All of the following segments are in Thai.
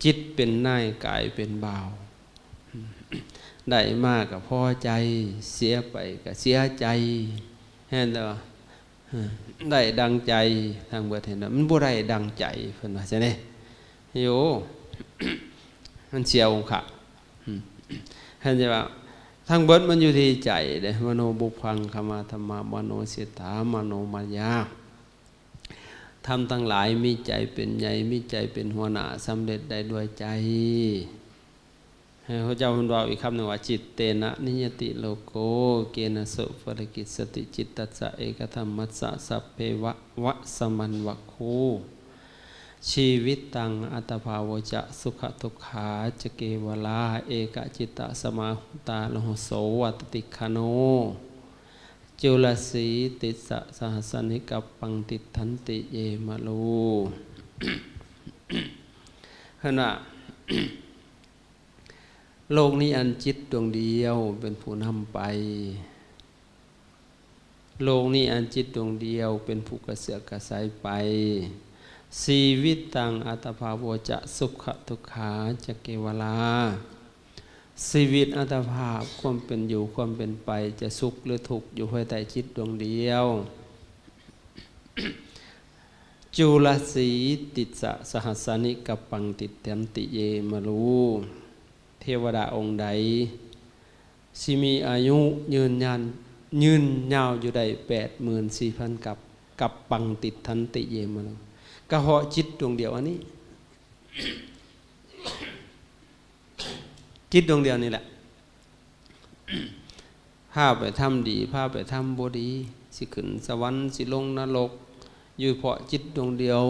จิตเป็นนายกายเป็นบ่าวได้มากกับพอใจเสียไปกับเสียใจเห็นแล้วได้ดังใจทางเบิดเห็นแล้วมันบ่ได้ดังใจเพิ่นว่าใช่ไหมโยมันเสียองค์ค่ะเห็นว่าทางเบิดมันอยู่ที่ใจเด้มโนบุพังคมาธรรมามโนเสตามโนมายาทำทั้งหลายมีใจเป็นใหญ่มีใจเป็นหัวหน้าสำเร็จได้ด้วยใจพระเจ้าพูดว่าอีกคำหนึ่งว่าจิตเตนะนิยติโลโกเกนะสุภรกิจสติจิตตัสสะเอกธรรมัสสะสัพเพวะวะสมันวะคูชีวิตตังอัตภาวจะสุขทุกขาจะเกวลาเอกจิตตสมาหุตาโลโสวัตติคโนจุลสีติสะสหสนิกับปังติทันติเยมะลูขณะโลกนี้อันจิตดวงเดียวเป็นผู้นำไปโลกนี้อันจิตดวงเดียวเป็นผู้กระเสือกกระสายไปชีวิตตังอัตภาวจะสุขทุกขาจะเกวลาชีวิตอัตภาพความเป็นอยู่ความเป็นไปจะสุขหรือทุกข์อยู่ภายใต้จิตดวงเดียวจุลสีติสะสหัสนิกับปังติเตมติเยมะลูเทวดาองค์ใดสิมีอายุยืนยาวอยู่ได้84,000กับปังติทันติเยมะลูกะเหาะจิตดวงเดียวอันนี้จิตดวงเดียวนี่แหละพาไปทำดีพาไปทำบ่ดีสิขึ้นสวรรค์สิลงนรกอยู่เพราะจิตดวงเดียว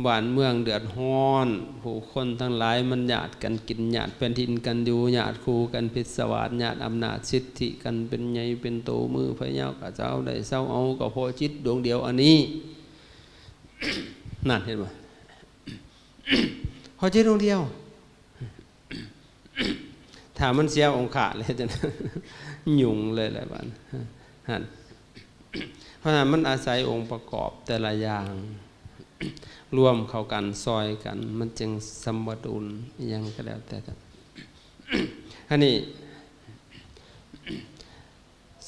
บ้านเมืองเดือดร้อนผู้คนทั้งหลายมันหยาดกันกินหยาดแผ่นดินกันอยู่หยาดคู่กันพิศวาสหยาดอำนาจสิทธิกันเป็นใหญ่เป็นโตมือพระเจ้ากะเจ้าได้เศร้าเอาก็เพราะจิตดวงเดียวอันนี้นั่นเห็นไหมเพราะจิตดวงเดียวถ้ามันเสียองค์ขาดเลยจะหยุ่งเลยแหละบ้านเพราะฉะนั้นมันอาศัยองค์ประกอบแต่ละอย่างรวมเข้ากันซอยกันมันจึงสมดุลยังก็แล้วแต่อันนี้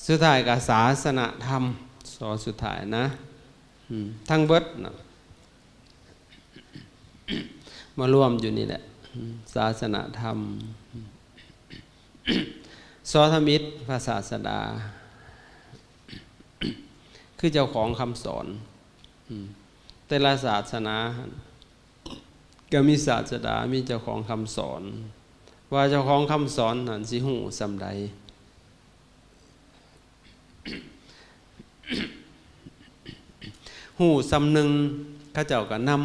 สุดท้ายกับศาสนธรรมสอสุดท้ายนะทั้งเบิดนะมารวมอยู่นี่แหละศาสนธรรมสอธมิตรพระศาสดาคือเจ้าของคำสอนแต่ละศาสนาก็มีศาสดามีเจ้าของคำสอนว่าเจ้าของคำสอนนั่นสิหูสำใดหูสำหนึ่งข้าเจ้าก็นำ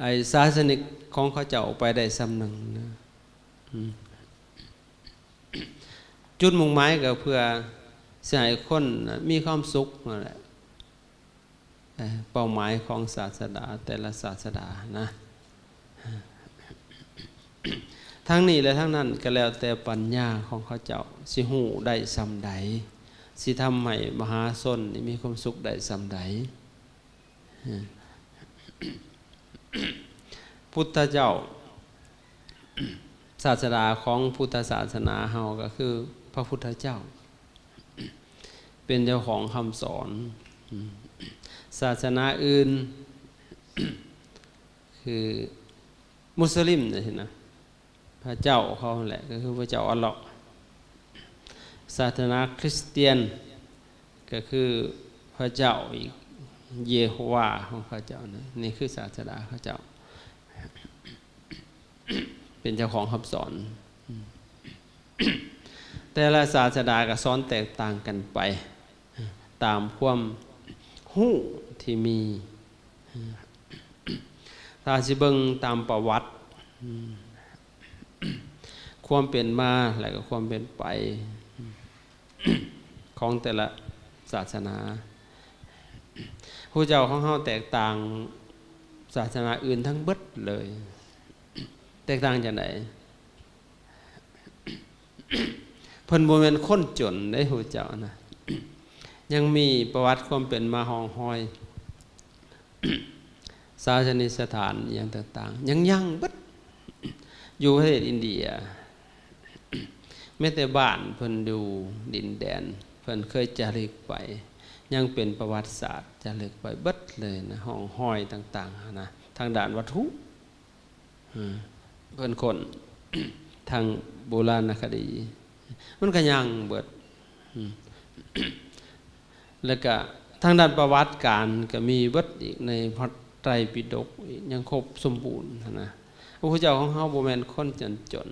ไอ้ศาสนิกของข้าเจ้าไปได้สำหนึ่งนะจุดมุ่งหมายก็เพื่อให้คนมีความสุขนั่นแหละเป้าหมายของศาสดาแต่ละศาสดานะทั้งนี้และทั้งนั้นก็แล้วแต่ปัญญาของเขาเจ้าสิหูได้สำใดสิทำให้มหาชนมีความสุขได้สำใดพุทธเจ้าศาสดาของพุทธศาสนาเฮาก็คือพระพุทธเจ้าเป็นเจ้าของคำสอนศาสนาอื่นคือมุสลิมนะพระเจ้าเขาแหละก็คือพระเจ้าอัลเลาะห์ศาสนาคริสเตียนก็คือพระเจ้าอีกเยโฮวาของพระเจ้านะนี่คือศาสนาพระเจ้าเป็นเจ้าของคำสอนแต่ละศาสนาก็สอนแตกต่างกันไปตามความหู้ที่มีถ้าสิเบิ่งตามประวัติความเป็นมาและก็ความเป็นไปของแต่ละศาสนาผู้เจ้าของเฮาแตกต่างศาสนาอื่นทั้งเบิดเลยแตกต่างจากไหนเพิ่นบ่แม่นคนจนได้ผู้เจ้านะ ยังมีประวัติความเป็นมาห้องห้อยศาสนิสถานอย่างต่างๆยังบัดอยู่ประเทศอินเดียแม้แต่บ้านเพิ่นดูดินแดนเพิ่นเคยจาริกไปยังเป็นประวัติศาสตร์จาริกไปเบิดเลยนะห้องห้อยต่างๆนะทางด้านวัตถุเพิ่นคนทางโบราณคดีมันก็ยังเบิดแล้วก็ทางด้านประวัติการก็มีเบิดอีกในพระไตรปิฎกยังครบสมบูรณ์นะพระพุทธเจ้าของเฮาบ่แม่นคนจน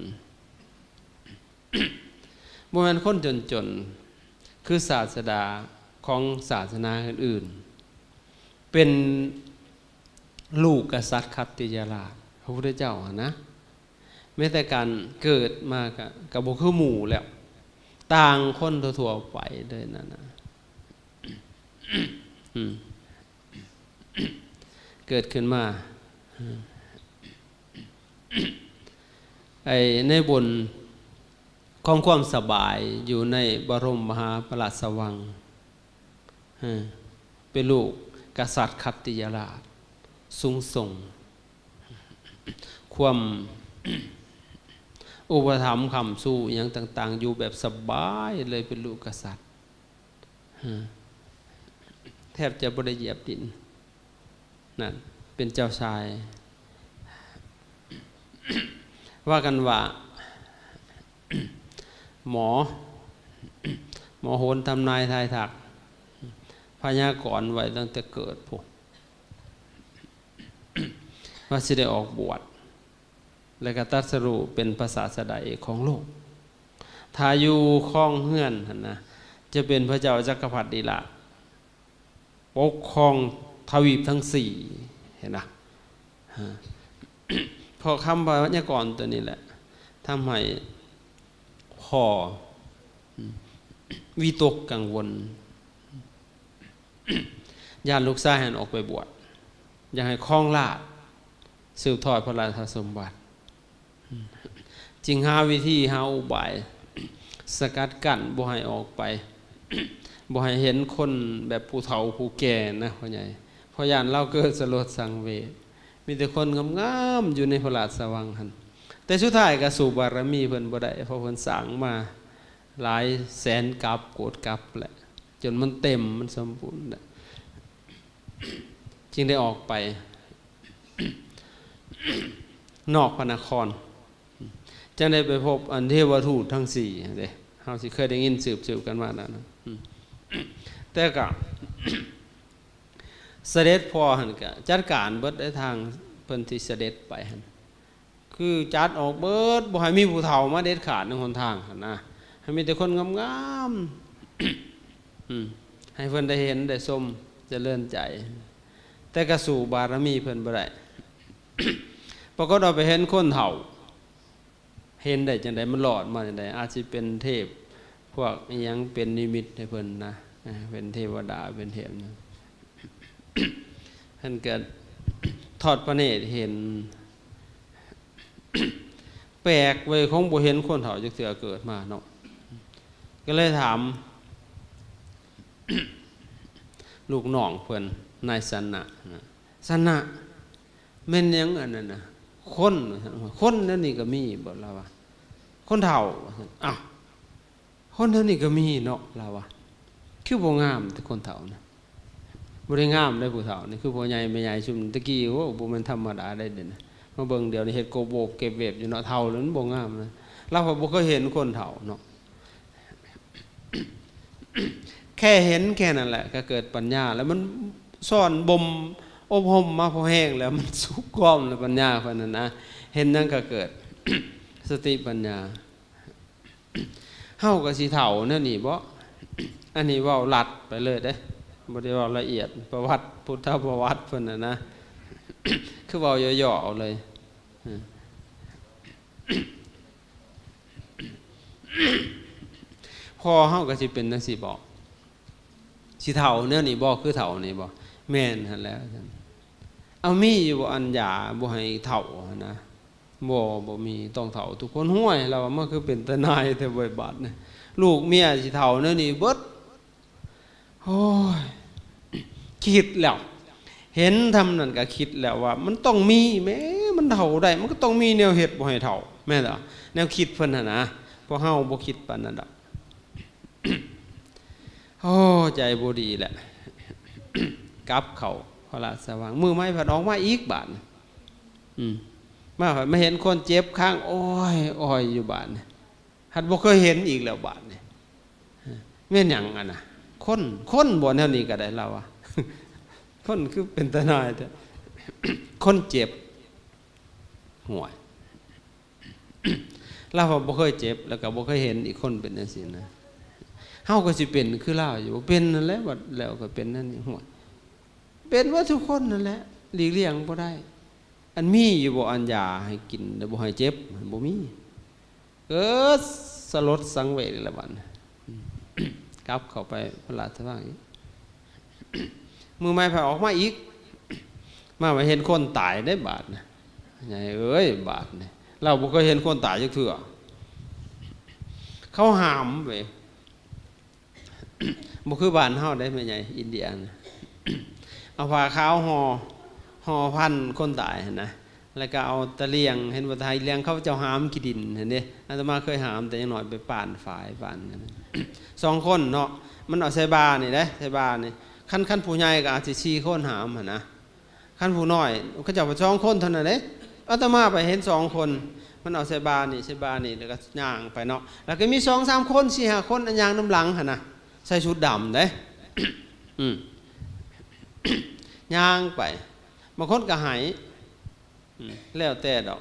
บ่แม่นคนจนคือศาสดาของศาสนาอื่นๆเป็นลูกกษัตริย์คัตติยราชพระพุทธเจ้านะแม้แต่การเกิดมาก็บ่คือหมู่แล้วต่างคนทั่วๆไปเลยนั่นน่ะเกิดขึ้นมาในบนของความสบายอยู่ในบรมมหาปราชวังเป็นลูกกษัตริย์คัตติยราชสูงส่งความอุปถัมภ์คำสู้อย่างต่างๆอยู่แบบสบายเลยเป็นลูกกษัตริย์แทบจะบ่ได้เหยียบดินนั่นเป็นเจ้าชายว่ากันว่าหมอโหรทำนายทายทักพยากรณ์ไว้ตั้งแต่เกิดพวกว่าสิได้ออกบวชและก็ตรัสรู้เป็นพระศาสดาเอกของโลกถ้าอยู่ครองเฮือนนะจะเป็นพระเจ้าจักรพรรดิละปกครองทวีปทั้งสี่เห็นนะพอคำพยากรณ์ตัวนี้แหละทำให้พ่อวิตกกังวลญาติลูกชายหันออกไปบวชอยากให้ครองราชย์สืบทอดพระราชสมบัติจึงหาวิธีหาอุบายสกัดกั้นบ่ให้ออกไปบ่ให้เห็นคนแบบผู้เฒ่าผู้แก่นะพ่อใหญ่เพราะญาติเราเกิดสลดสังเวชมีแต่คนงามๆอยู่ในพระราชวังหั่นแต่สุดท้ายก็สู่บารมีเพิ่นบ่ได้เพราะเพิ่นสร้างมาหลายแสนกับโกฏกับแหละจนมันเต็มมันสมบูรณ์จึงได้ออกไปนอกพระนครจึงได้ไปพบอันเทวทูตทั้งสี่เด้เฮาสิเคยได้ยินสืบกันมาแล้วนะแต่ก็เสด็จพ่อหั่นก็จัดการเบิดในทางเพิ่นที่เสด็จไปหั่นคือจัดออกเบิดบ่ให้มีผู้เฒ่ามาเด็ดขาดในหนทางหั่นนะให้มีแต่คนงามๆให้เพิ่นได้เห็นได้ชมเจริญใจแต่ก็สู่บารมีเพิ่นบ่ได้ปรากฏเอาไปเห็นคนเฒ่าเห็นได้จังได๋มันหลอดมาจังได๋อาจสิเป็นเทพพวกอีหยังเป็นนิมิตให้เพิ่นนะเป็นเทวดาเป็นเทพนะเพิ่นเกิดทอดพระเนตรเห็นแปลกเว้ยคงบ่เห็นคนเฒ่าจักเทื่อเกิดมาเนาะก็เลยถามลูกน้องเพิ่นนายสนะสนะแม่นหยังอันนั้นน่ะคนนั่นนี่ก็มีบ่ล่ะวะคนเฒ่าอ้าวคนนั่นนี่ก็มีเนาะล่ะวะคือบ่งามแต่คนเฒ่านะบ่ได้งามได้ผู้เฒ่านี่คือพ่อใหญ่แม่ใหญ่ซุมตะกี้โอ้บ่แม่นธรรมดาได้เด้นะมาเบิ่งเดี๋ยวนี้เฮ็ดโกโบกเก็บเวบอยู่เนาะเฒ่าแล้วมันบ่งามนะเราก็บ่เคยเห็นคนเฒ่าเนาะแค่เห็นแค่นั้นแหละก็เกิดปัญญาแล้วมันซ่อนบ่มอบรมมาพอแห้งแล้วมันสุกก้อมแล้วปัญญาเพิ่นน่ะนะเห็นนั่นก็เกิดสติปัญญาเฮาก็สิเฒ่าแนวนี้บ่อันนี้เว้าลัดไปเลยเด้บ่ได้เว้าละเอียดประวัติพุทธประวัติเพิ่นน่ะนะคือเว้าย่อๆเอาเลยพอเฮาก็สิเป็นจังซี่บ่สิเฒ่าแนวนี้บ่คือเฒ่านี่บ่แม่นหั่นแหล้วเอามีอยู่บ่อันหยาบ่ให้เฒ่านะบ่มีต้องเฒ่าทุกคนห้วยเราว่ามันคือเป็นตาหนายแต่บ่บาดนะลูกเมียสิเฒ่าแนวนี้เบิด โอ้ยคิดแล้วเห็นทำนั่นก็คิดแล้วว่ามันต้องมีแม้มันเท่าได้มันก็ต้องมีแนวเฮ็ดบ่ให้เท่าแม่นบ่แนวคิดเพิ่นน่ะนะพวกเฮาบ่คิดปานนั้นดอกโอ้ใจบ่ดีแหละกลับเข้าพระราชวังมือไม้ผัดออกมาอีกบาดมาเห็นคนเจ็บข้างโอ้ยอ้อยอยู่บาดนี่หัดบ่เคยเห็นอีกแล้วบาดนี่แม่นหยังอ่ะนะคนบ่แนวนี้ก็ได้เราอ่ะคนคือเป็นตาหน่อยแต่คนเจ็บห่วยเราบ่เคยเจ็บแล้วก็บ่เคยเห็นอีกคนเป็นจังซี่นะเฮาก็สิเป็นคือเราอยู่เป็นนั่นแหละบัดแล้วก็เป็นนั่นนี่ห่วยเป็นว่าทุกคนนั่นแหละหลีกเลี่ยงบ่ได้อันมีอยู่บ่อันยาให้กินแต่บ่ให้เจ็บบ่มีเกิดสลดสังเวชละบัดกลับเข้าไปพระราชวังอีกมือไม้ผ่าออกมาอีกมาเห็นคนตายได้บาดนะใหญ่เอ้ยบาดเนี่ยเราบ่เคยเห็นคนตายจักเทื่อเขาหามไปบ่คือบ้านเฮาได้แม่ใหญ่อินเดียนะเอาผ้าขาวห่อพันคนตายนะแล้วก็เอาตะเลียงเห็นว่าไทยเลียงเขาเจ้าหามขี้ดินเห็นดิอาตมาเคยหามแต่ยังน้อยไปป่านฝายป่านนั้น2 คนเนาะมันเอาใส่บานี่เด้ใส่บานี่ขั้นผู้ใหญ่ก็อาจสิ4 คนหามหั่นนะขั้นผู้น้อยเขาเจ้า2 คนเท่านั้นเด้อาตมาไปเห็น2 คนมันเอาใส่บานี่แล้วก็ย่างไปเนาะแล้วก็มี2-3 คน 4-5 คนอันย่างน้ำหลังหั่นนะใส่ชุดดำเด้ย่างไปบางคนก็หายแล้วแต่ดอก